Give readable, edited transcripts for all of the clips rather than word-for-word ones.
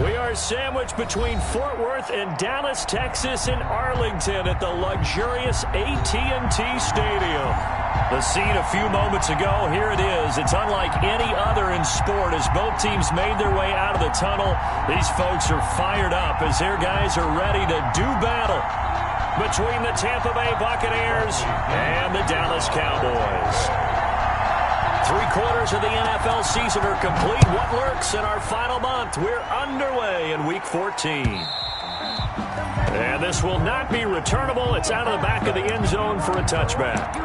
We are sandwiched between Fort Worth and Dallas, Texas, in Arlington at the luxurious AT&T Stadium. The scene a few moments ago, here it is. It's unlike any other in sport as both teams made their way out of the tunnel. These folks are fired up as their guys are ready to do battle between the Tampa Bay Buccaneers and the Dallas Cowboys. 3/4 of the NFL season are complete. What lurks in our final month? We're underway in Week 14. And this will not be returnable. It's out of the back of the end zone for a touchback.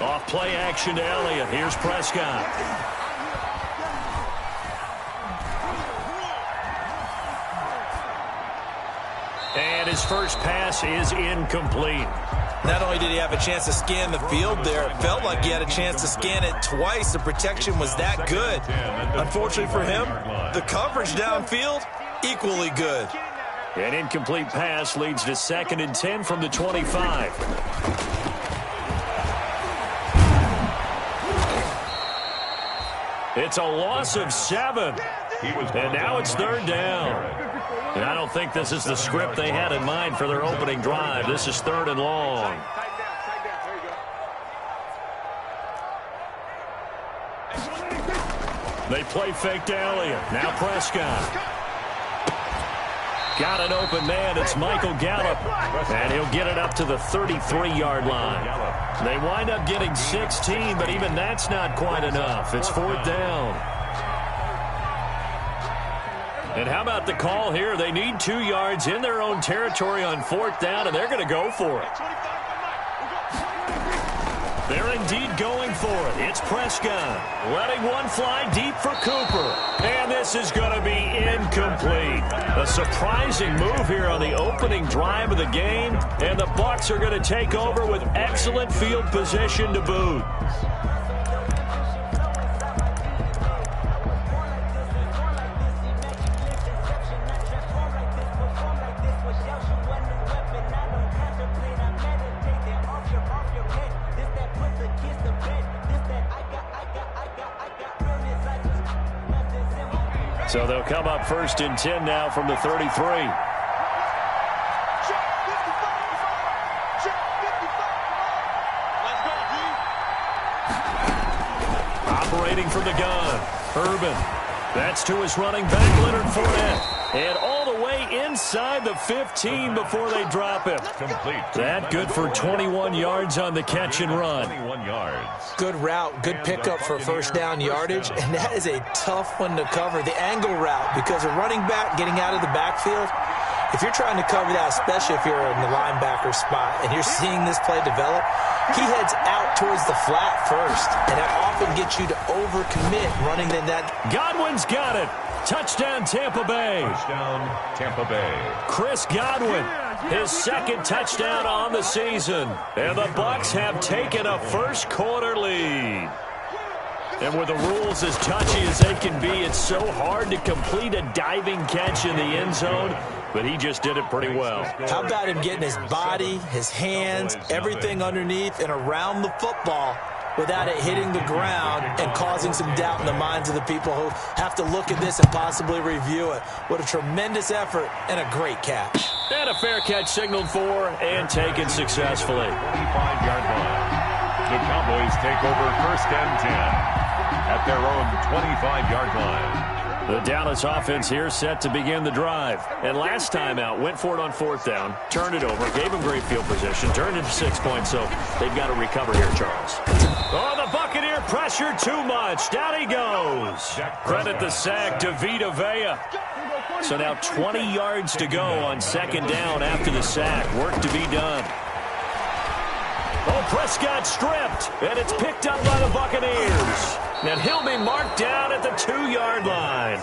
Off play action to Elliott. Here's Prescott. And his first pass is incomplete. Not only did he have a chance to scan the field there, it felt like he had a chance to scan it twice. The protection was that good. Unfortunately for him, the coverage downfield, equally good. An incomplete pass leads to 2nd and 10 from the 25. It's a loss of 7. And now it's 3rd down. And I don't think this is the script they had in mind for their opening drive. This is 3rd and long. They play fake to Elliott. Now Prescott. Got an open man. It's Michael Gallup. And he'll get it up to the 33-yard line. They wind up getting 16, but even that's not quite enough. It's 4th down. And how about the call here? They need 2 yards in their own territory on 4th down, and they're going to go for it. They're indeed going for it. It's Prescott letting one fly deep for Cooper. And this is going to be incomplete. A surprising move here on the opening drive of the game. And the Bucs are going to take over with excellent field position to boot. So they'll come up 1st and 10 now from the 33. Operating from the gun, Urban. That's to his running back, Leonard Fournette. And all the way inside the 15 before they drop him. Complete. That good for 21 yards on the catch and run. 21 yards. Good route, good pickup for 1st down yardage, and that is a tough one to cover, the angle route, because a running back getting out of the backfield, if you're trying to cover that, especially if you're in the linebacker spot and you're seeing this play develop, he heads out towards the flat first, and that often gets you to overcommit running in that. Godwin's got it. Touchdown, Tampa Bay. Touchdown, Tampa Bay. Chris Godwin, his 2nd touchdown on the season. And the Bucs have taken a first-quarter lead. And with the rules as touchy as they can be, it's so hard to complete a diving catch in the end zone. But he just did it pretty well. How about him getting his body, his hands, everything underneath and around the football without it hitting the ground and causing some doubt in the minds of the people who have to look at this and possibly review it. What a tremendous effort and a great catch. And a fair catch signaled for and taken successfully. 25-yard line. The Cowboys take over 1st and 10 at their own 25-yard line. The Dallas offense here set to begin the drive. And last time out, went for it on 4th down, turned it over, gave him great field position, turned it to 6 points, so they've got to recover here, Charles. Oh, the Buccaneer pressure too much. Down he goes. Credit the sack to Vita Vea. So now 20 yards to go on 2nd down after the sack. Work to be done. Oh, Prescott stripped, and it's picked up by the Buccaneers. And he'll be marked down at the 2-yard line.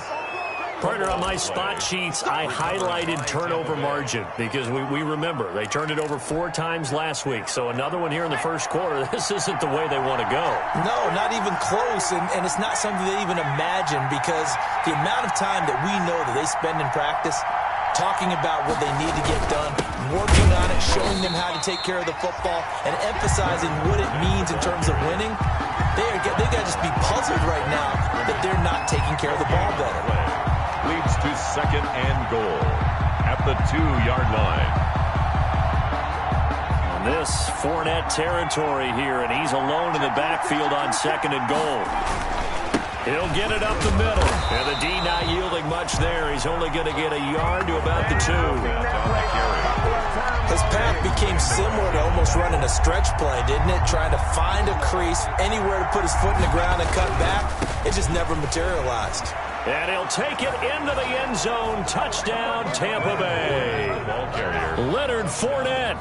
Partner, on my spot sheets, I highlighted turnover margin because we remember they turned it over 4 times last week. So another one here in the first quarter. This isn't the way they want to go. No, not even close, and it's not something they even imagine because the amount of time that we know that they spend in practice talking about what they need to get done, working on it, showing them how to take care of the football, and emphasizing what it means in terms of winning, they got to just be puzzled right now that they're not taking care of the ball better. Leads to 2nd and goal at the 2-yard line. This Fournette territory here, and he's alone in the backfield on 2nd and goal. He'll get it up the middle, and the D not yielding much there. He's only going to get a yard to about the 2. His path became similar to almost running a stretch play, didn't it? Trying to find a crease, anywhere to put his foot in the ground and cut back. It just never materialized. And he'll take it into the end zone. Touchdown, Tampa Bay. Ball carrier Leonard Fournette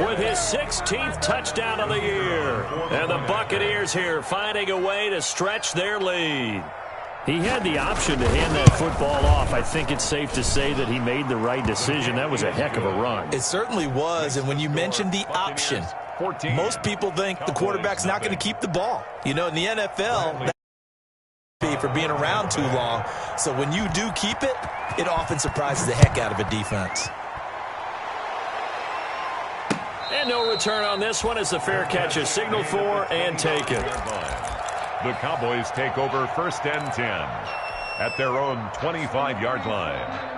with his 16th touchdown of the year. And the Buccaneers here finding a way to stretch their lead. He had the option to hand that football off. I think it's safe to say that he made the right decision. That was a heck of a run. It certainly was, and when you mentioned the option, most people think the quarterback's not going to keep the ball. You know, in the NFL, for being around too long. So when you do keep it, it often surprises the heck out of a defense. And no return on this one as the fair catch is signaled for and taken. The Cowboys take over 1st and 10 at their own 25-yard line.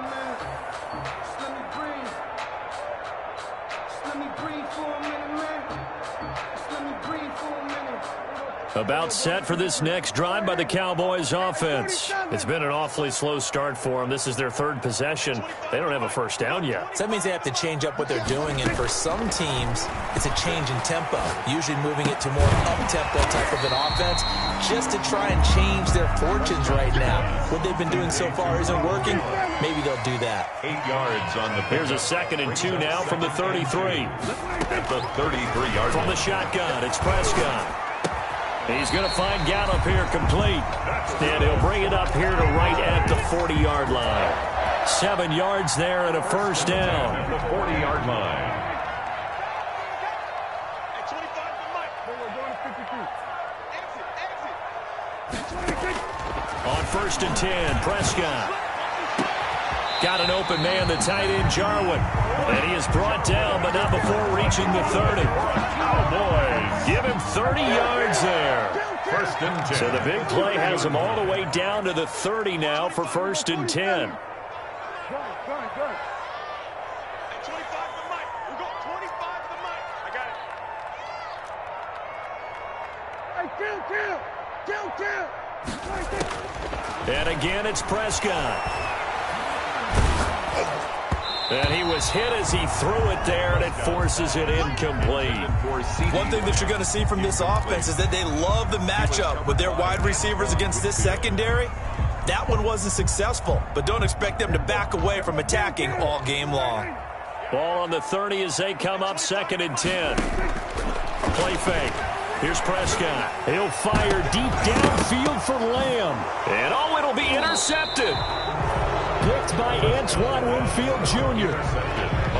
About set for this next drive by the Cowboys offense. It's been an awfully slow start for them. This is their 3rd possession. They don't have a first down yet. So that means they have to change up what they're doing, and for some teams, it's a change in tempo, usually moving it to more up-tempo type of an offense just to try and change their fortunes right now. What they've been doing so far isn't working. Maybe they'll do that. 8 yards on the Here's a 2nd and 2 now from the 33. At the 33-yard From the shotgun, it's Prescott. He's going to find Gallup here complete. And he'll bring it up here to right at the 40-yard line. 7 yards there and a first down. The 40-yard line. On 1st and 10, Prescott. Got an open man, the tight end, Jarwin. And he is brought down, but not before reaching the 30. Cowboys give him 30 yards there. 1st and 10. So the big play has him all the way down to the 30 now for 1st and 10. And again, it's Prescott. And he was hit as he threw it there, and it forces it incomplete. One thing that you're going to see from this offense is that they love the matchup with their wide receivers against this secondary. That one wasn't successful, but don't expect them to back away from attacking all game long. Ball on the 30 as they come up 2nd and 10. Play fake. Here's Prescott. He'll fire deep downfield for Lamb. And oh, it'll be intercepted. Picked by Antoine Winfield Jr.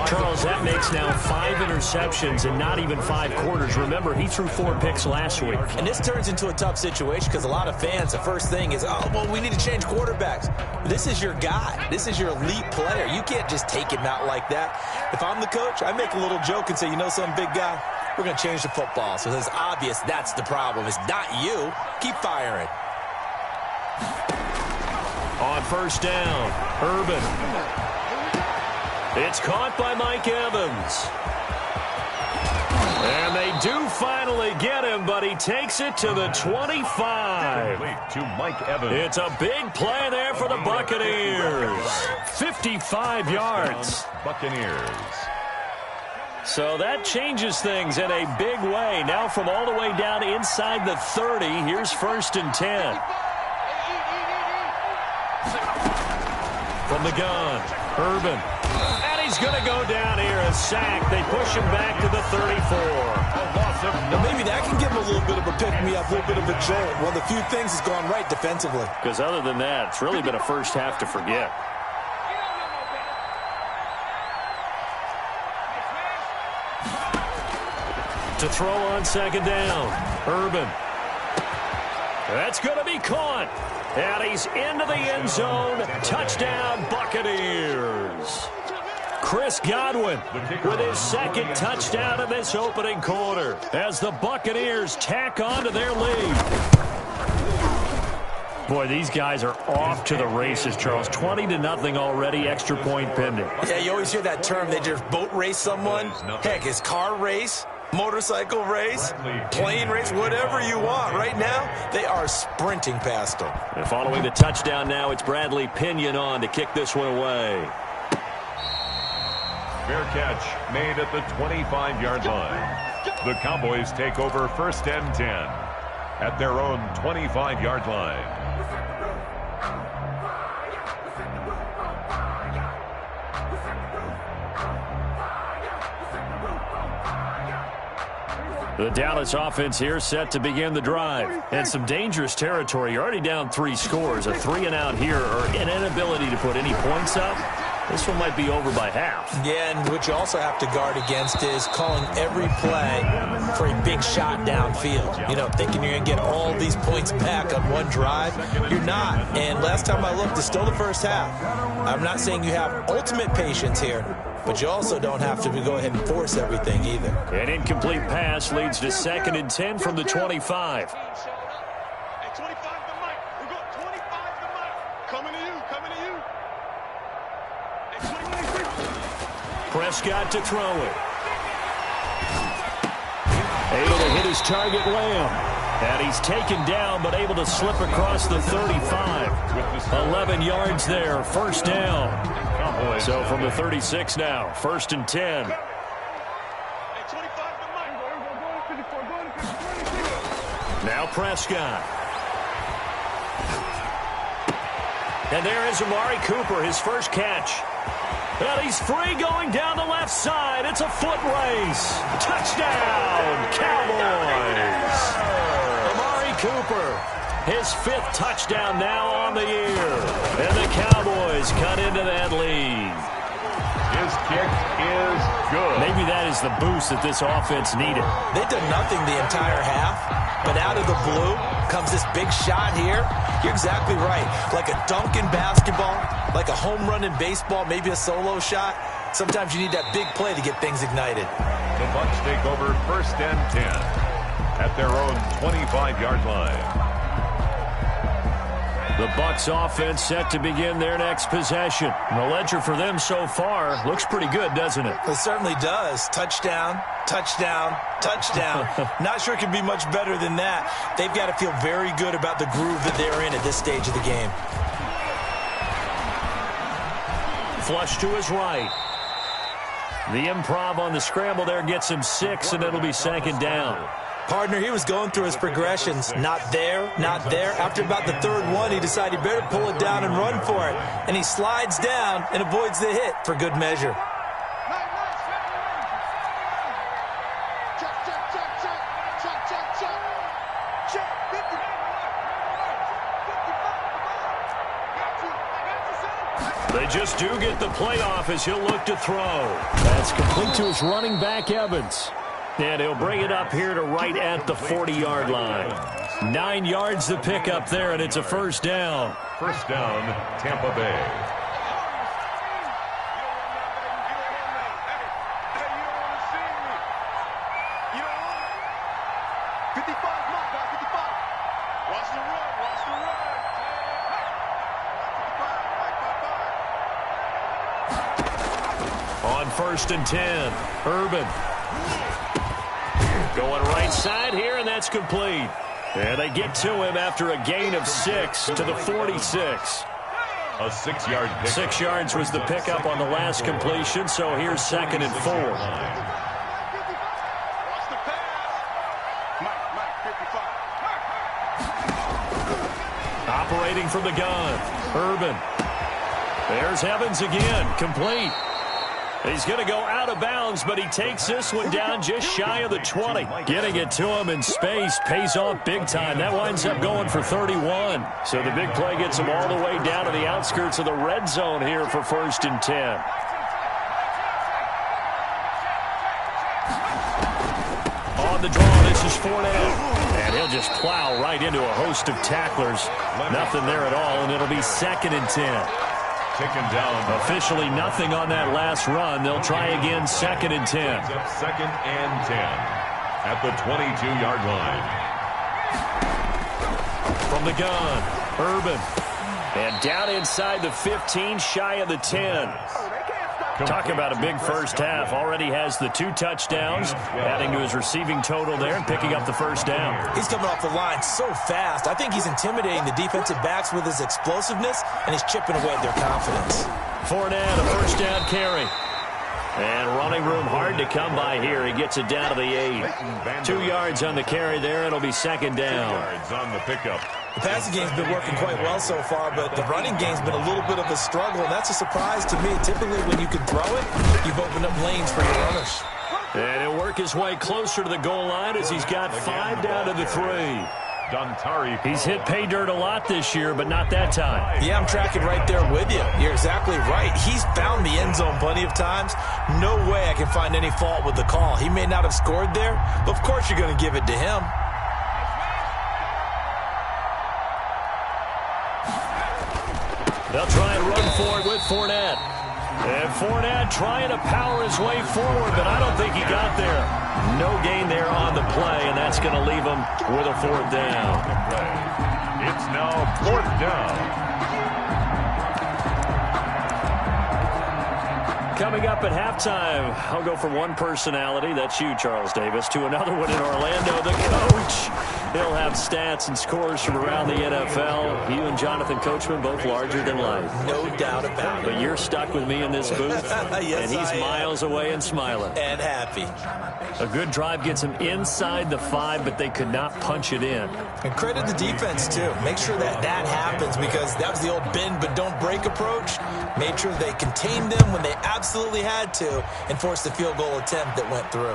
Charles, that makes now 5 interceptions in not even 5 quarters. Remember, he threw 4 picks last week. And this turns into a tough situation because a lot of fans, the first thing is, oh, well, we need to change quarterbacks. This is your guy. This is your elite player. You can't just take him out like that. If I'm the coach, I make a little joke and say, you know some big guy, we're going to change the football. So it's obvious that's the problem. It's not you. Keep firing. On 1st down, Urban. It's caught by Mike Evans. And they do finally get him, but he takes it to the 25. To Mike Evans. It's a big play there for the Buccaneers. 55 yards. Buccaneers. So that changes things in a big way. Now from all the way down inside the 30, here's 1st and 10. From the gun, Urban. And he's going to go down here as sack. They push him back to the 34. Well, maybe that can give him a little bit of a pick-me-up, a little bit of a jolt. One of the few things has gone right defensively. Because other than that, it's really been a first half to forget. To throw on second down. Urban. That's going to be caught. And he's into the end zone. Touchdown, Buccaneers. Chris Godwin with his second touchdown in this opening quarter as the Buccaneers tack on to their lead. Boy, these guys are off to the races, Charles. 20-0 already, extra point pending. Yeah, you always hear that term. They just boat race someone. Heck, it's car race, motorcycle race, plane race, whatever you want. Right now, they are sprinting past them. And following the touchdown now, it's Bradley Pinion on to kick this one away. Fair catch made at the 25-yard line. The Cowboys take over first and 10 at their own 25-yard line. The Dallas offense here set to begin the drive. And some dangerous territory. You're already down 3 scores. A 3-and-out here or an inability to put any points up. This one might be over by half. Yeah, and what you also have to guard against is calling every play for a big shot downfield. You know, thinking you're going to get all these points back on one drive. You're not. And last time I looked, it's still the first half. I'm not saying you have ultimate patience here, but you also don't have to go ahead and force everything either. An incomplete pass leads to 2nd and 10 from the 25. Prescott to throw it. Able to hit his target, Lamb. And he's taken down, but able to slip across the 35. 11 yards there, first down. So from the 36 now, 1st and 10. Now Prescott. And there is Amari Cooper, his first catch. And he's free going down the left side. It's a foot race. Touchdown, Cowboys. Amari Cooper, his 5th touchdown now on the year. And the Cowboys cut into that lead. His kick is good. Maybe that is the boost that this offense needed. They've done nothing the entire half, but out of the blue comes this big shot here. You're exactly right. Like a dunk in basketball, like a home run in baseball, maybe a solo shot. Sometimes you need that big play to get things ignited. The Bucs take over first and 10 at their own 25-yard line. The Bucs offense set to begin their next possession. The ledger for them so far looks pretty good, doesn't it? It certainly does. Touchdown, touchdown, touchdown. Not sure it can be much better than that. They've got to feel very good about the groove that they're in at this stage of the game. Flush to his right. The improv on the scramble there gets him 6, and it'll be 2nd down. Partner, he was going through his progressions. Not there, not there. After about the 3rd one, he decided he better pull it down and run for it. And he slides down and avoids the hit for good measure. They just do get the playoff as he'll look to throw. That's complete to his running back, Evans. And he'll bring it up here to right at the 40-yard line. 9 yards to pick up there, and it's a first down. First down, Tampa Bay. On 1st and 10, Urban. Going right side here, and that's complete. And they get to him after a gain of 6 to the 46. A 6-yard pick. 6 yards was the pickup on the last completion, so here's 2nd and 4. Operating from the gun, Urban. There's Evans again, complete. He's going to go out of bounds, but he takes this one down just shy of the 20. Getting it to him in space pays off big time. That winds up going for 31. So the big play gets him all the way down to the outskirts of the red zone here for 1st and 10. On the draw, this is Fournette. And he'll just plow right into a host of tacklers. Nothing there at all, and it'll be 2nd and 10. Taken down. Officially nothing on that last run. They'll try again 2nd and 10. 2nd and 10 at the 22-yard line. From the gun, Urban. And down inside the 15, shy of the 10. Talk about a big first half. Already has the 2 touchdowns, adding to his receiving total there and picking up the first down. He's coming off the line so fast. I think he's intimidating the defensive backs with his explosiveness, and he's chipping away at their confidence. Fournette, a first down carry. And running room hard to come by here. He gets it down to the 8. 2 yards on the carry there. It'll be 2nd down. 2 yards on the pickup. The passing game's been working quite well so far, but the running game's been a little bit of a struggle, and that's a surprise to me. Typically, when you can throw it, you've opened up lanes for your runners. And he'll work his way closer to the goal line as he's got 5 down to the 3. He's hit pay dirt a lot this year, but not that time. Yeah, I'm tracking right there with you. You're exactly right. He's found the end zone plenty of times. No way I can find any fault with the call. He may not have scored there, but of course you're going to give it to him. They'll try and run for it with Fournette. And Fournette trying to power his way forward, but I don't think he got there. No gain there on the play, and that's going to leave him with a 4th down. It's now 4th down. Coming up at halftime, I'll go from one personality, that's you, Charles Davis, to another one in Orlando, the coach. He'll have stats and scores from around the NFL. You and Jonathan Coachman, both larger than life. No doubt about it. But you're stuck with me in this booth, yes, and he's miles away and smiling. And happy. A good drive gets him inside the 5, but they could not punch it in. And credit the defense, too. Make sure that happens, because that was the old bend but don't break approach. Made sure they contained them when they absolutely had to and forced the field goal attempt that went through.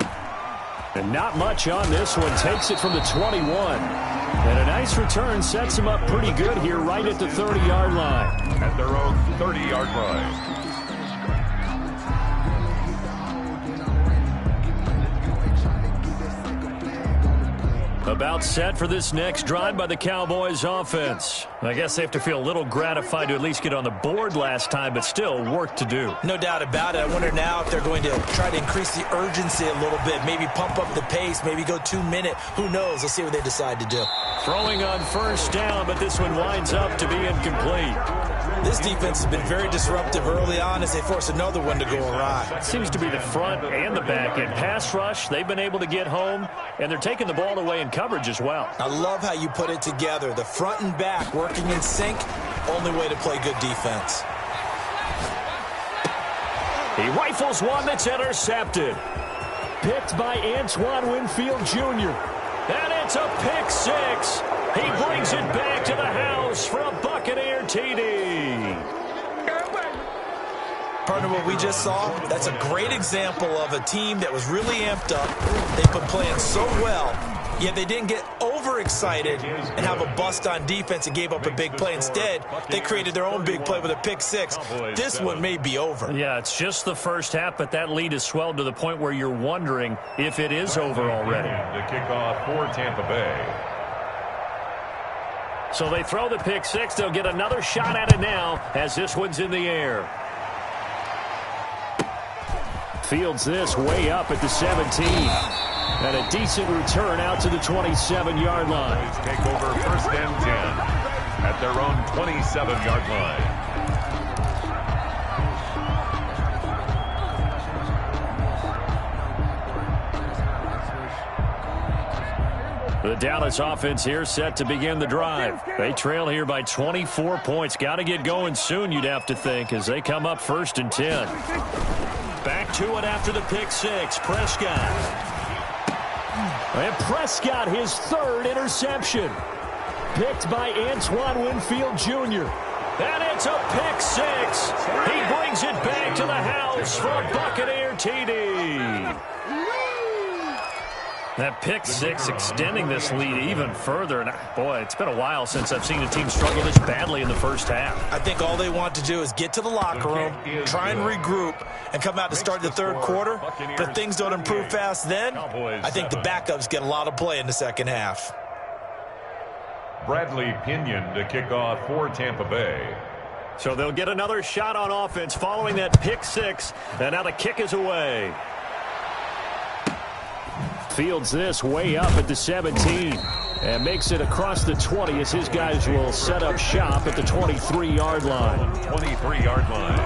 And not much on this one. Takes it from the 21. And a nice return sets him up pretty good here right at the 30-yard line. At their own 30-yard line. About set for this next drive by the Cowboys offense. I guess they have to feel a little gratified to at least get on the board last time, but still work to do. No doubt about it. I wonder now if they're going to try to increase the urgency a little bit, maybe pump up the pace, maybe go 2-minute. Who knows? Let's see what they decide to do. Throwing on first down, but this one winds up to be incomplete. This defense has been very disruptive early on as they force another one to go awry. It seems to be the front and the back end. Pass rush, they've been able to get home, and they're taking the ball away in coverage as well. I love how you put it together. The front and back working in sync, only way to play good defense. He rifles one that's intercepted. Picked by Antoine Winfield Jr. And it's a pick 6. He brings it back to the house for a Buccaneer TD. Partner, what we just saw, that's a great example of a team that was really amped up. They've been playing so well, yet they didn't get overexcited and have a bust on defense and gave up a big play. Instead, they created their own big play with a pick 6. This one may be over. Yeah, it's just the first half, but that lead has swelled to the point where you're wondering if it is over already. The kickoff for Tampa Bay. So they throw the pick 6. They'll get another shot at it now as this one's in the air. Fields this way up at the 17. And a decent return out to the 27-yard line. Take over 1st and 10 at their own 27-yard line. The Dallas offense here set to begin the drive. They trail here by 24 points. Got to get going soon, you'd have to think, as they come up 1st and 10. Back to it after the pick 6. Prescott. And Prescott, his 3rd interception. Picked by Antoine Winfield Jr. And it's a pick six. He brings it back to the house for a Buccaneer TD. That pick six extending this lead even further. And boy, it's been a while since I've seen a team struggle this badly in the first half. I think all they want to do is get to the locker room, try and regroup, and come out to start the third quarter. But if things don't improve fast then, I think the backups get a lot of play in the second half. Bradley Pinion to kick off for Tampa Bay. So they'll get another shot on offense following that pick six. And now the kick is away. Fields this way up at the 17 and makes it across the 20 as his guys will set up shop at the 23-yard line. 23-yard line.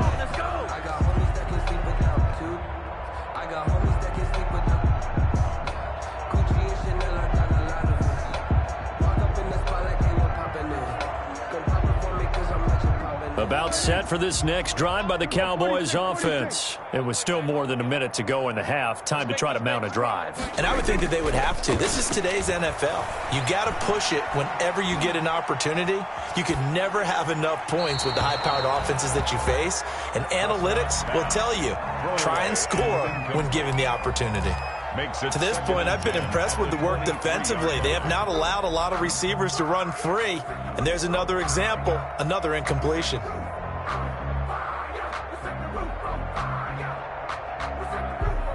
About set for this next drive by the Cowboys offense. It was still more than a minute to go in the half. Time to try to mount a drive. And I would think that they would have to. This is today's NFL. You got to push it whenever you get an opportunity. You can never have enough points with the high-powered offenses that you face. And analytics will tell you, try and score when given the opportunity. To this point, I've been impressed with the work defensively. They have not allowed a lot of receivers to run free. And there's another example, another incompletion.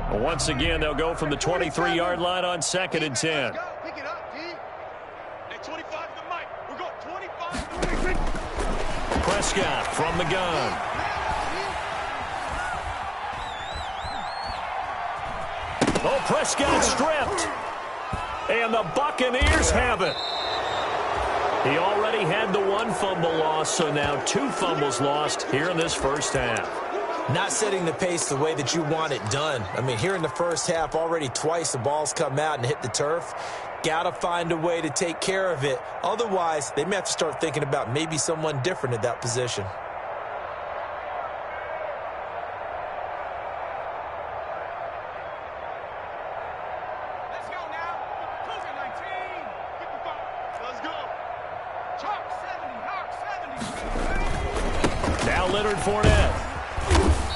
Well, once again, they'll go from the 23-yard line on 2nd and 10. Pick it up, D. Hey, 25 to the mic. We're going 25. Prescott from the gun. Oh, Prescott stripped. And the Buccaneers have it. He already had the one fumble loss, so now 2 fumbles lost here in this first half. Not setting the pace the way that you want it done. I mean, here in the first half, already twice the ball's come out and hit the turf. Got to find a way to take care of it. Otherwise, they may have to start thinking about maybe someone different at that position.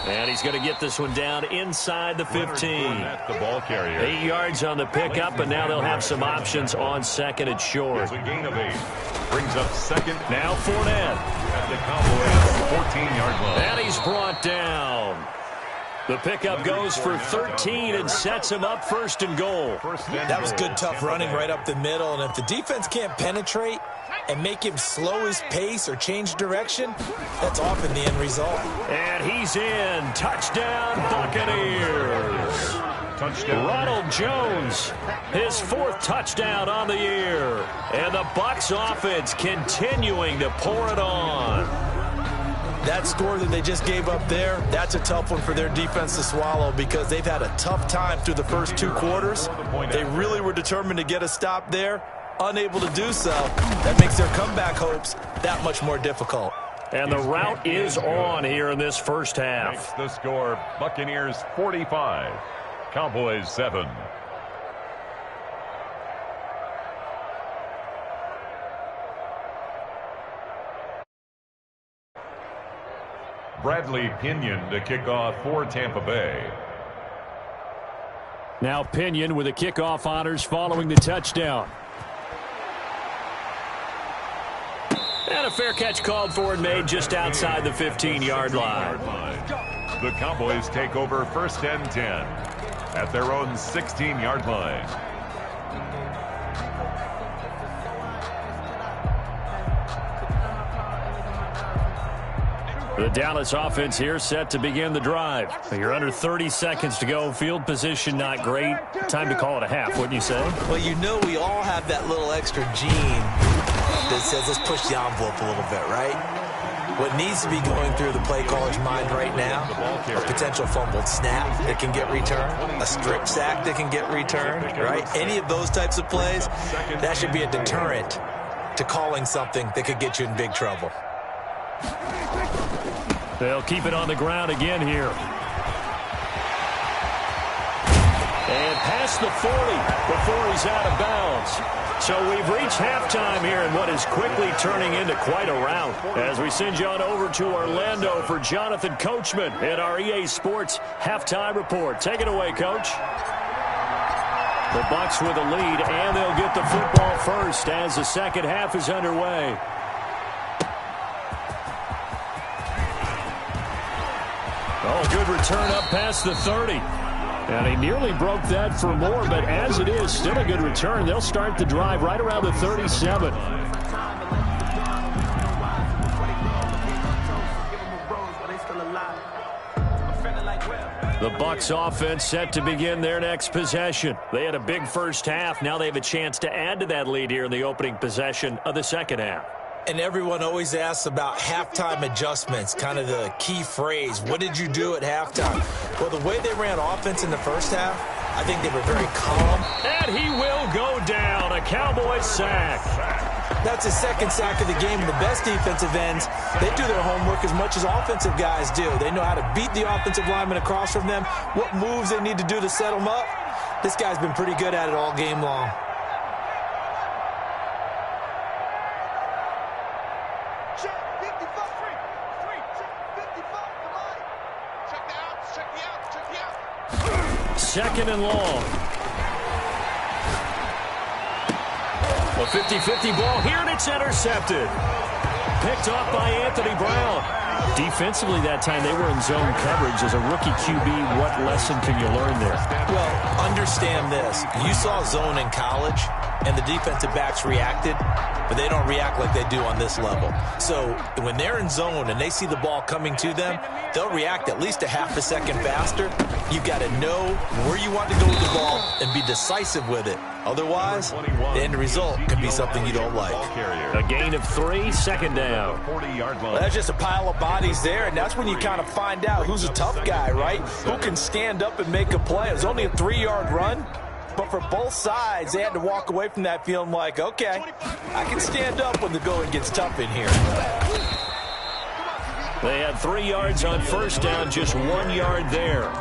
And he's going to get this one down inside the 15. The ball carrier. 8 yards on the pickup, and now they'll have some options on 2nd and short. It's a gain of 8. Brings up 2nd. Now Fournette. At the Cowboys 14-yard line. And he's brought down. The pickup goes for 13 and sets him up 1st and goal. That was good, tough running right up the middle. And if the defense can't penetrate and make him slow his pace or change direction, that's often the end result. And he's in. Touchdown, Buccaneers. Touchdown. Ronald Jones, his 4th touchdown on the year. And the Bucs offense continuing to pour it on. That score that they just gave up there, that's a tough one for their defense to swallow because they've had a tough time through the first 2 quarters. They really were determined to get a stop there. Unable to do so, that makes their comeback hopes that much more difficult. And the route is on here in this first half. Makes the score Buccaneers 45, Cowboys 7. Bradley Pinion to kick off for Tampa Bay. Now Pinion with the kickoff honors following the touchdown. And a fair catch called for and made just outside the 15-yard line. The Cowboys take over 1st and 10 at their own 16-yard line. The Dallas offense here set to begin the drive. You're under 30 seconds to go. Field position not great. Time to call it a half, wouldn't you say? Well, you know we all have that little extra gene that says let's push the envelope a little bit, right? What needs to be going through the play caller's mind right now, a potential fumbled snap that can get returned, a strip sack that can get returned, right? Any of those types of plays, that should be a deterrent to calling something that could get you in big trouble. They'll keep it on the ground again here. And past the 40 before he's out of bounds. So we've reached halftime here in what is quickly turning into quite a rout. As we send you on over to Orlando for Jonathan Coachman in our EA Sports Halftime Report. Take it away, Coach. The Bucs with a lead, and they'll get the football first as the second half is underway. Oh, good return up past the 30. And he nearly broke that for more, but as it is, still a good return. They'll start the drive right around the 37. The Bucs offense set to begin their next possession. They had a big first half. Now they have a chance to add to that lead here in the opening possession of the second half. And everyone always asks about halftime adjustments, kind of the key phrase. What did you do at halftime? Well, the way they ran offense in the first half, I think they were very calm. And he will go down. A Cowboys sack. That's his second sack of the game. And the best defensive ends, they do their homework as much as offensive guys do. They know how to beat the offensive lineman across from them, what moves they need to do to set them up. This guy's been pretty good at it all game long. Second and long. A 50-50 ball here, and it's intercepted. Picked off by Anthony Brown. Defensively that time, they were in zone coverage. As a rookie QB, what lesson can you learn there? Well, understand this. You saw zone in college, and the defensive backs reacted, but they don't react like they do on this level. So when they're in zone and they see the ball coming to them, they'll react at least a half a second faster. You've got to know where you want to go with the ball and be decisive with it. Otherwise, the end result can be something you don't like. A gain of 3, second down. Well, that's just a pile of bodies there, and that's when you kind of find out who's a tough guy, right? Who can stand up and make a play. It was only a 3-yard run, but for both sides, they had to walk away from that feeling like, okay, I can stand up when the going gets tough in here. They had 3 yards on first down, just 1 yard there.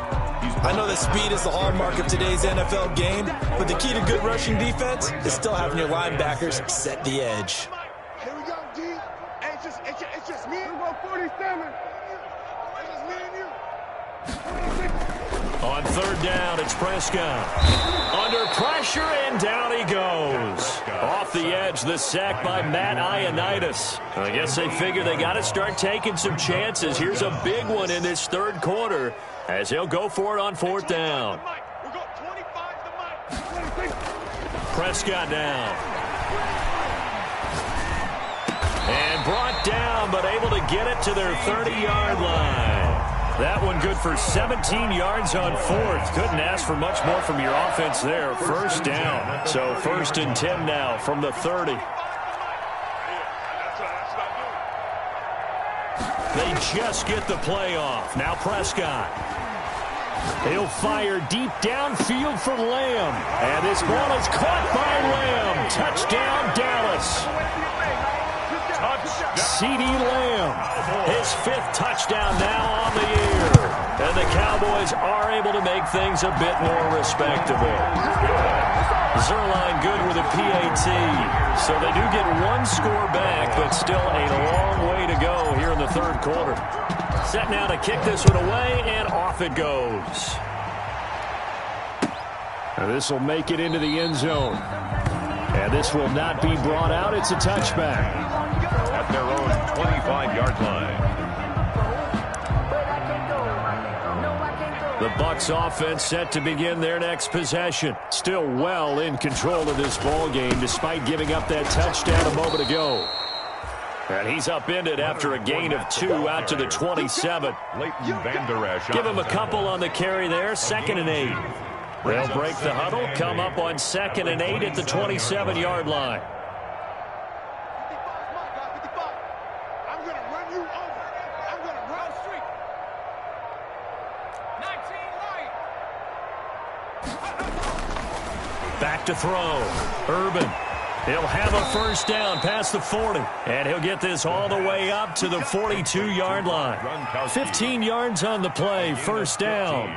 I know that speed is the hallmark of today's NFL game, but the key to good rushing defense is still having your linebackers set the edge. Here we go, D. It's just me. We're going 47. It's just me and you. On third down, it's Prescott. Under pressure, and down he goes. Off the edge, the sack by Matt Ioannidis. I guess they figure they got to start taking some chances. Here's a big one in this third quarter, as he'll go for it on fourth down. Prescott down. And brought down, but able to get it to their 30-yard line. That one good for 17 yards on fourth. Couldn't ask for much more from your offense there. First down. So first and 10 now from the 30. They just get the play off. Now Prescott. He'll fire deep downfield for Lamb. And this ball is caught by Lamb. Touchdown, Dallas. CeeDee Lamb, his 5th touchdown now on the year. And the Cowboys are able to make things a bit more respectable. Zerline good with a PAT. So they do get 1 score back, but still a long way to go here in the third quarter. Set now to kick this one away, and off it goes. And this will make it into the end zone. And this will not be brought out. It's a touchback. At their own 25-yard line. The Bucs offense set to begin their next possession. Still well in control of this ball game despite giving up that touchdown a moment ago. And he's upended after a gain of 2 out to the 27. Give him a couple on the carry there. 2nd and 8. They'll break the huddle, come up on 2nd and 8 at the 27-yard line. Back to throw. Urban. He'll have a first down past the 40. And he'll get this all the way up to the 42-yard line. 15 yards on the play. First down.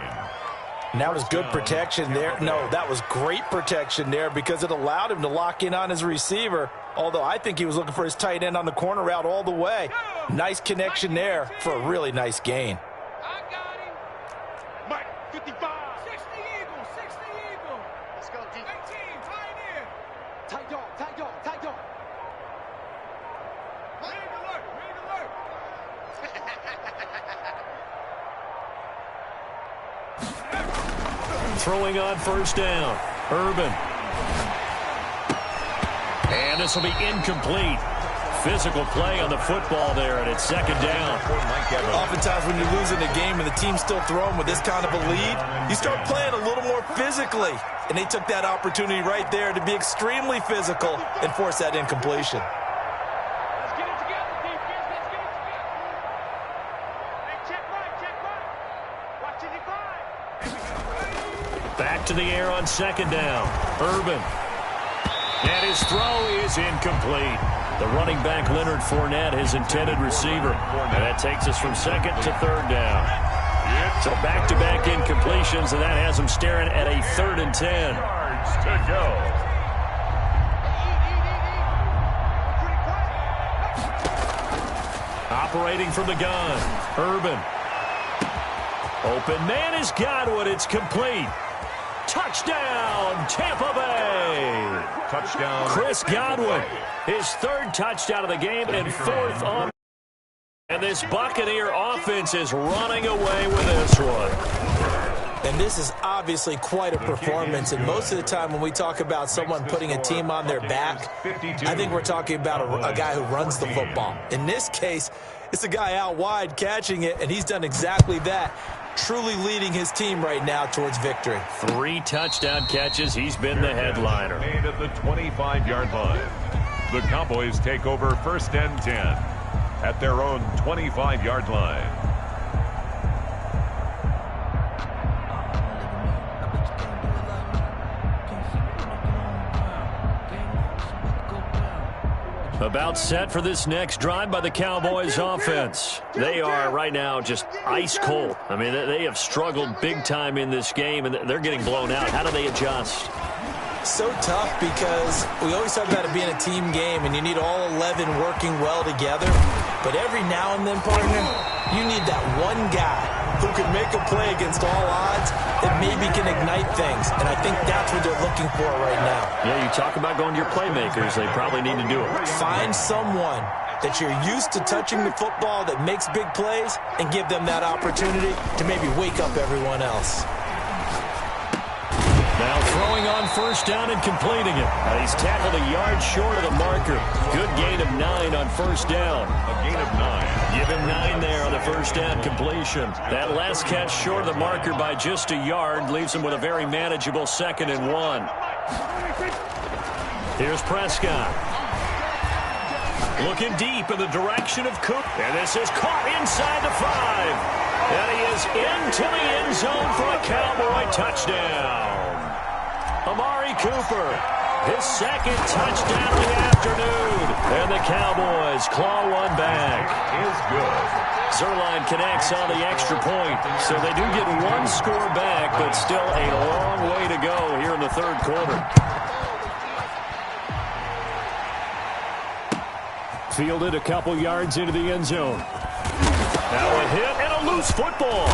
And that was good protection there. No, that was great protection there because it allowed him to lock in on his receiver, although I think he was looking for his tight end on the corner route all the way. Nice connection there for a really nice gain. I got him. Mike, 55. 60 Eagle, 60 Eagle. Let's go, D. 18, pioneer. Tight dog, tight dog, tight dog. Ring alert, ring alert. Throwing on first down. Urban. And this will be incomplete. Physical play on the football there, and it's second down. Oftentimes when you're losing a game and the team's still throwing with this kind of a lead, you start playing a little more physically. And they took that opportunity right there to be extremely physical and force that incompletion. Let's get it together, defense. Let's get it together. Hey, check right. Watch it divide. Back to the air on second down. Urban. And his throw is incomplete. The running back, Leonard Fournette, his intended receiver. And that takes us from second to third down. So back-to-back incompletions, and that has him staring at a 3rd and 10. Yards to go. Operating from the gun. Urban. Open man is Godwin. It's complete. Touchdown, Tampa Bay. Touchdown. Chris Godwin, his 3rd touchdown of the game and 4th on. And this Buccaneer offense is running away with this one. And this is obviously quite a performance. And most of the time when we talk about someone putting a team on their back, I think we're talking about a guy who runs the football. In this case, it's a guy out wide catching it, and he's done exactly that, truly leading his team right now towards victory. 3 touchdown catches. He's been the headliner. Made at the 25-yard line. The Cowboys take over 1st and 10 at their own 25-yard line. About set for this next drive by the Cowboys offense. They are right now just ice cold. I mean, they have struggled big time in this game, and they're getting blown out. How do they adjust? So tough because we always talk about it being a team game, and you need all 11 working well together. But every now and then, partner, you need that one guy who can make a play against all odds that maybe can ignite things. And I think that's what they're looking for right now. Yeah, you talk about going to your playmakers. They probably need to do it. Find someone that you're used to touching the football that makes big plays and give them that opportunity to maybe wake up everyone else. Now throwing on first down and completing it. He's tackled a yard short of the marker. Good gain of 9 on first down. A gain of 9. Give him 9 there on the first down completion. That last catch short of the marker by just a yard leaves him with a very manageable 2nd and 1. Here's Prescott. Looking deep in the direction of Coop. And this is caught inside the 5. And he is into the end zone for a Cowboy touchdown. Amari Cooper, his 2nd touchdown of the afternoon. And the Cowboys claw one back. Is good. Zerline connects on the extra point. So they do get 1 score back, but still a long way to go here in the 3rd quarter. Fielded a couple yards into the end zone. Now a hit and a loose football.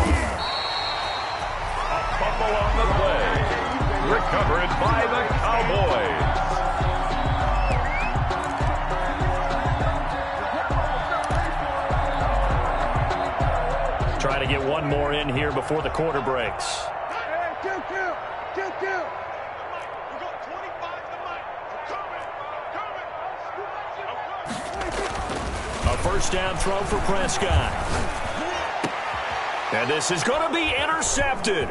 A fumble on the play. Recovered by the Cowboys. Try to get one more in here before the quarter breaks. Kill. We got 25 to Mike. Coming. A first down throw for Prescott. And this is going to be intercepted.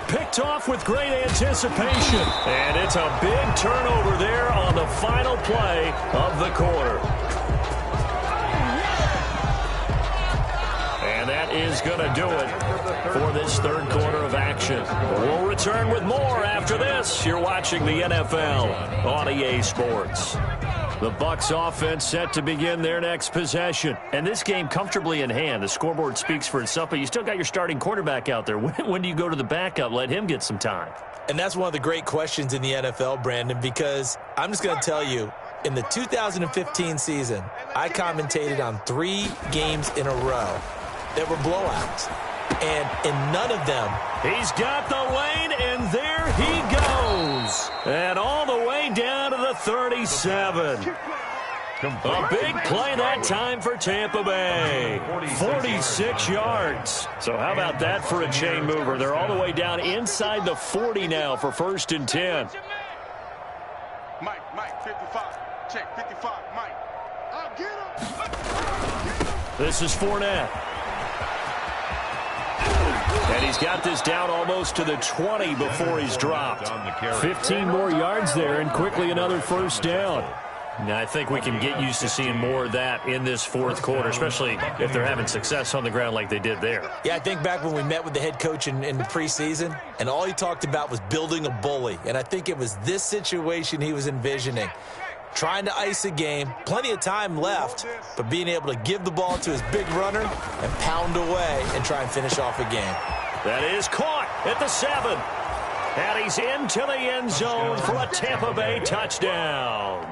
Picked off with great anticipation. And it's a big turnover there on the final play of the quarter. And that is going to do it for this 3rd quarter of action. We'll return with more after this. You're watching the NFL on EA Sports. The Bucs offense set to begin their next possession. And this game comfortably in hand. The scoreboard speaks for itself, but you still got your starting quarterback out there. When do you go to the backup? Let him get some time. And that's one of the great questions in the NFL, Brandon, because I'm just going to tell you, in the 2015 season, I commentated on 3 games in a row that were blowouts. And in none of them, he's got the lane, and there he goes. And all the way down to the 37. A big play that time for Tampa Bay. 46 yards. So how about that for a chain mover? They're all the way down inside the 40 now for 1st and 10. Mike, 55. Check, 55, Mike. I'll get him. This is Fournette. And he's got this down almost to the 20 before he's dropped. 15 more yards there, and quickly another 1st down. Now, I think we can get used to seeing more of that in this 4th quarter, especially if they're having success on the ground like they did there. Yeah, I think back when we met with the head coach in the preseason, and all he talked about was building a bully. And I think it was this situation he was envisioning. Trying to ice a game, plenty of time left, but being able to give the ball to his big runner and pound away and try and finish off a game. That is caught at the 7. And he's into the end zone for a Tampa Bay touchdown.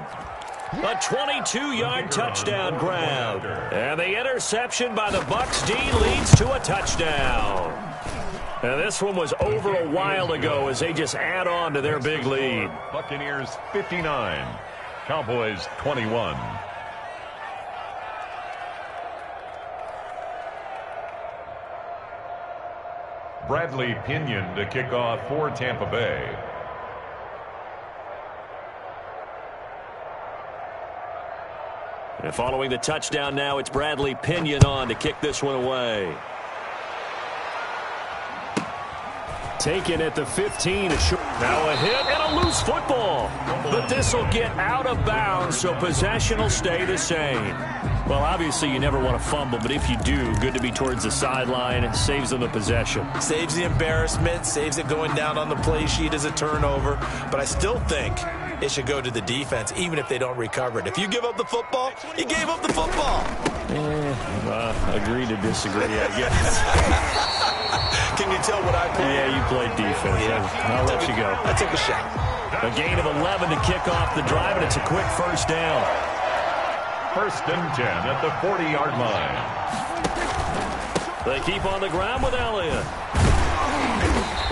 A 22-yard touchdown grab. And the interception by the Bucs D leads to a touchdown. And this one was over a while ago as they just add on to their big lead. Buccaneers 59. Cowboys 21. Bradley Pinion to kick off for Tampa Bay. And following the touchdown now, it's Bradley Pinion on to kick this one away. Taken at the 15. Now a hit and a loose football. But this will get out of bounds, so possession will stay the same. Well, obviously you never want to fumble, but if you do, good to be towards the sideline. It saves them the possession. Saves the embarrassment, saves it going down on the play sheet as a turnover. But I still think it should go to the defense, even if they don't recover it. If you give up the football, you gave up the football. Agree to disagree, I guess. Can you tell what I played? Yeah, you played defense. Yeah. I'll let you go. I took a shot. A gain of 11 to kick off the drive, and it's a quick 1st down. 1st and 10 at the 40-yard line. They keep on the ground with Elliott.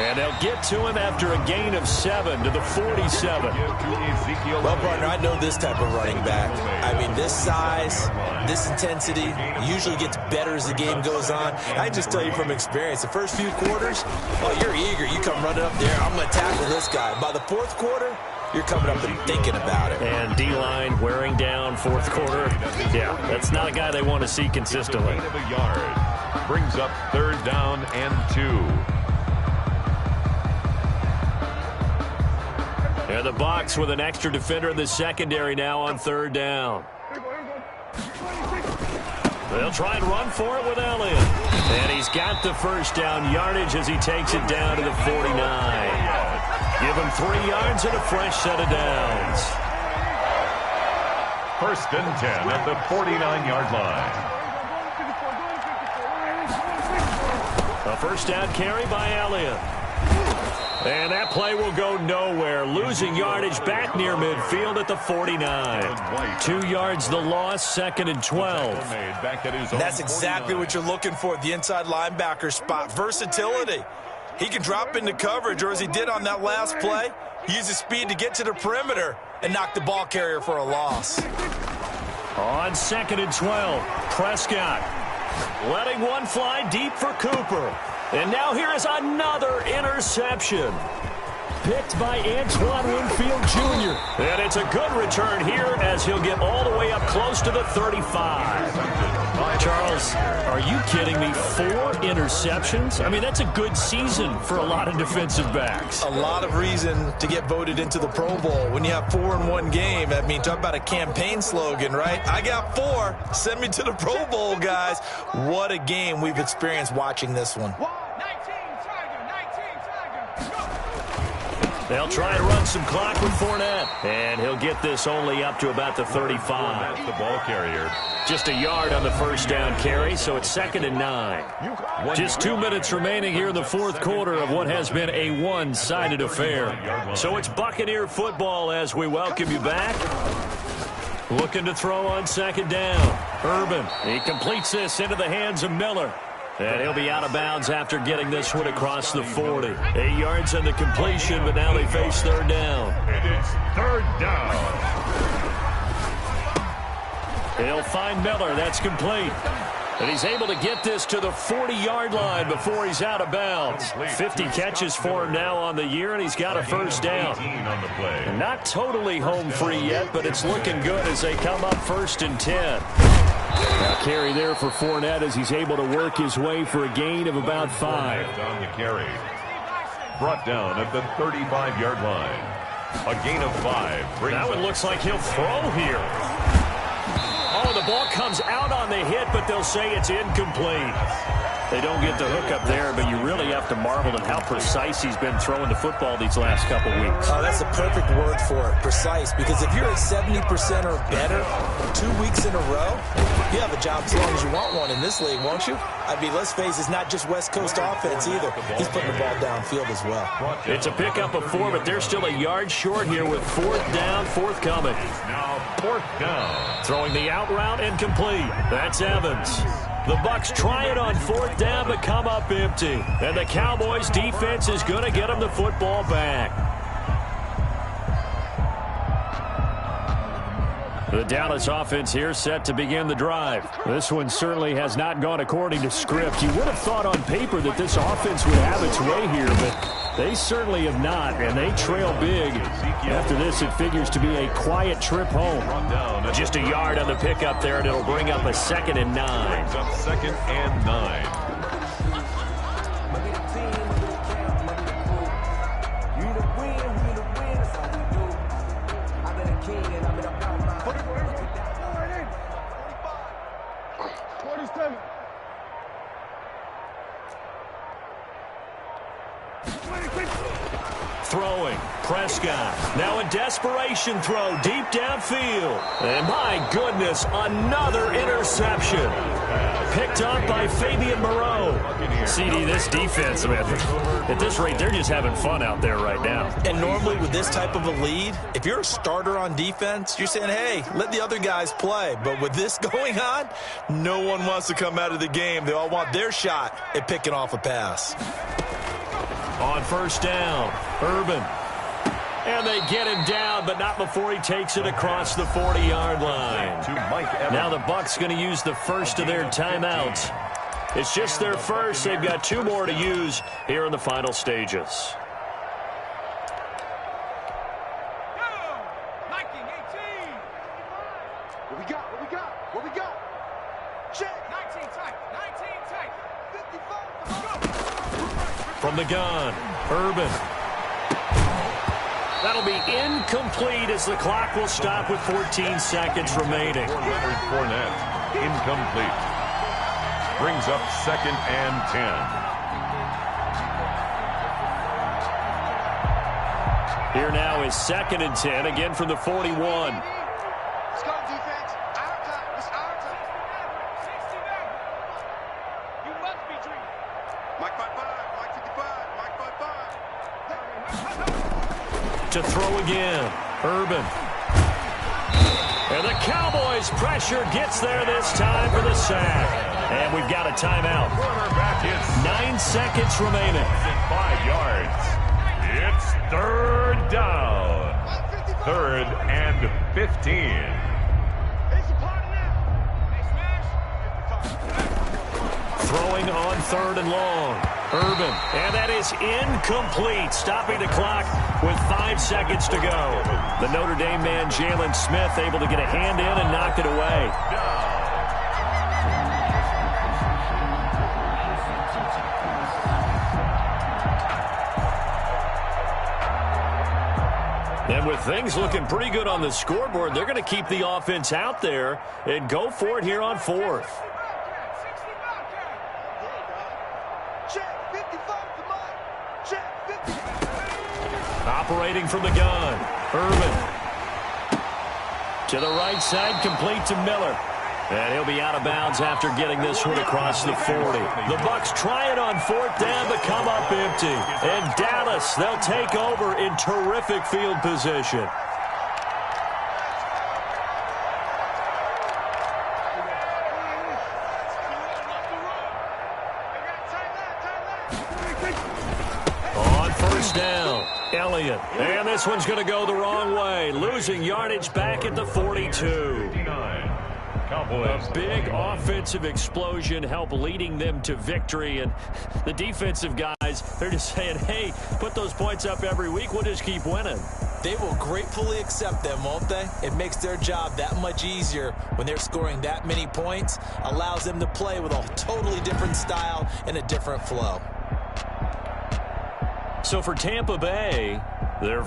And they'll get to him after a gain of 7 to the 47. Well, partner, I know this type of running back. I mean, this size, this intensity usually gets better as the game goes on. I just tell you from experience, the first few quarters, well, you're eager. You come running up there, I'm going to tackle this guy. By the 4th quarter, you're coming up and thinking about it. And D-line wearing down 4th quarter. Yeah, that's not a guy they want to see consistently. Of a yard. Brings up 3rd down and 2. And the Bucs with an extra defender in the secondary now on 3rd down. They'll try and run for it with Elliott. And he's got the 1st down yardage as he takes it down to the 49. Give him 3 yards and a fresh set of downs. 1st and 10 at the 49-yard line. A 1st down carry by Elliott. And that play will go nowhere. Losing yardage back near midfield at the 49. 2 yards the loss, 2nd and 12. That's exactly what you're looking for at the inside linebacker spot. Versatility. He can drop into coverage, or as he did on that last play, he uses speed to get to the perimeter and knock the ball carrier for a loss. On 2nd and 12, Prescott letting one fly deep for Cooper. And now here is another interception. Picked by Antoine Winfield Jr. And it's a good return here as he'll get all the way up close to the 35. Charles, are you kidding me? 4 interceptions? I mean, that's a good season for a lot of defensive backs. A lot of reason to get voted into the Pro Bowl. When you have 4 in one game, I mean, talk about a campaign slogan, right? I got 4. Send me to the Pro Bowl, guys. What a game we've experienced watching this one. They'll try and run some clock with Fournette. And he'll get this only up to about the 35. That's the ball carrier. Just a yard on the first down carry, so it's 2nd and 9. Just 2 minutes remaining here in the fourth quarter of what has been a one-sided affair. So it's Buccaneer football as we welcome you back. Looking to throw on 2nd down. Urban, he completes this into the hands of Miller. And he'll be out of bounds after getting this one across the 40. 8 yards on the completion, but now they face 3rd down. And it's 3rd down. He'll find Miller. That's complete. And he's able to get this to the 40-yard line before he's out of bounds. 50 catches for him now on the year, and he's got a first down. Not totally home free yet, but it's looking good as they come up 1st and 10. Now carry there for Fournette as he's able to work his way for a gain of about 5. On the carry. Brought down at the 35-yard line. A gain of 5. That one looks like he'll throw here. Oh, the ball comes out on the hit, but they'll say it's incomplete. They don't get the hook up there, but you really have to marvel at how precise he's been throwing the football these last couple weeks. Oh, that's the perfect word for it, precise, because if you're at 70% or better 2 weeks in a row, you have a job as long as you want one in this league, won't you? I mean, let's face it, it's not just West Coast offense either. He's putting the ball downfield as well. It's a pickup of 4, but they're still a yard short here with 4th down, forthcoming. Now 4th down. Throwing the out route and complete. That's Evans. The Bucs try it on 4th down, but come up empty. And the Cowboys' defense is going to get them the football back. The Dallas offense here set to begin the drive. This one certainly has not gone according to script. You would have thought on paper that this offense would have its way here, but they certainly have not, and they trail big. After this, it figures to be a quiet trip home. Just a yard on the pickup there, and it'll bring up a 2nd and 9. Brings up 2nd and 9. Throwing, Prescott. Now a desperation throw deep downfield. And my goodness, another interception. Picked up by Fabian Moreau. CD, this defense, man, at this rate, they're just having fun out there right now. And normally with this type of a lead, if you're a starter on defense, you're saying, hey, let the other guys play. But with this going on, no one wants to come out of the game. They all want their shot at picking off a pass. On 1st down, Urban. And they get him down, but not before he takes it across the 40-yard line. Now the Bucs going to use the first of their timeouts. It's just their first. They've got 2 more to use here in the final stages. What we got? What we got? What we got? Check. 19 tight. 19 tight. 55. From the gun, Urban. That'll be incomplete as the clock will stop with 14 seconds remaining. Leonard Fournette, incomplete. Brings up 2nd and 10. Here now is 2nd and 10, again from the 41. Let's go, defense. Our time. It's our time. 69. You must be dreaming. Mike 55. Mike 55. Mike 55. To throw again, Urban. And the Cowboys' pressure gets there this time for the sack. And we've got a timeout. 9 seconds remaining. 5 yards. It's 3rd down. 3rd and 15. Throwing on 3rd and long. Urban. And that is incomplete. Stopping the clock with 5 seconds to go. The Notre Dame man, Jalen Smith, able to get a hand in and knock it away. And with things looking pretty good on the scoreboard, they're going to keep the offense out there and go for it here on 4th. Operating from the gun. Irvin. To the right side, complete to Miller. And he'll be out of bounds after getting this one across the 40. The Bucs try it on 4th down to come up empty. And Dallas, they'll take over in terrific field position. On 1st down, Elliott. And this one's going to go the wrong way. Losing yardage back at the 42. A big offensive explosion helped leading them to victory. And the defensive guys, they're just saying, hey, put those points up every week. We'll just keep winning. They will gratefully accept them, won't they? It makes their job that much easier when they're scoring that many points. Allows them to play with a totally different style and a different flow. So for Tampa Bay, they're